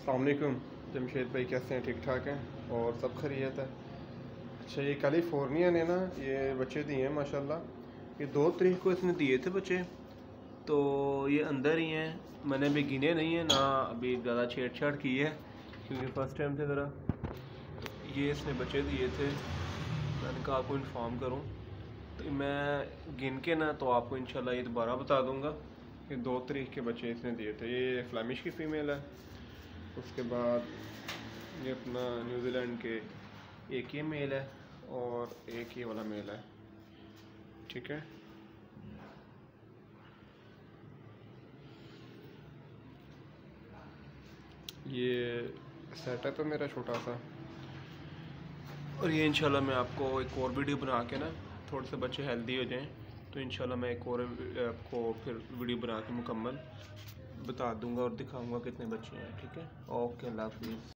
अस्सलाम वालेकुम जमशेद भाई, कैसे हैं? ठीक ठाक हैं और सब खैरियत है। अच्छा, ये कैलिफोर्निया ने ना ये बच्चे दिए हैं माशाल्लाह। ये 2 तारीख को इसने दिए थे बच्चे, तो ये अंदर ही हैं। मैंने अभी गिने नहीं है ना, अभी ज़्यादा छेड़छाड़ की है क्योंकि फ़र्स्ट टाइम थे ज़रा। ये इसने बच्चे दिए थे, मैंने कहा आपको इन्फॉर्म करूँ, तो मैं गिन के ना तो आपको इंशाल्लाह ये दोबारा बता दूँगा कि 2 तारीख के बच्चे इसने दिए थे। ये फ्लैमिश की फ़ीमेल है। उसके बाद ये अपना न्यूजीलैंड के एक ये मेल है और एक ये वाला मेल है। ठीक है, ये सेटअप है मेरा छोटा सा। और ये इंशाल्लाह मैं आपको एक और वीडियो बना के ना, थोड़े से बच्चे हेल्दी हो जाएं तो इंशाल्लाह मैं एक और आपको फिर वीडियो बना के मुकम्मल बता दूंगा और दिखाऊंगा कितने बच्चे हैं। ठीक है, ओके, अल्लाह हाफिज़।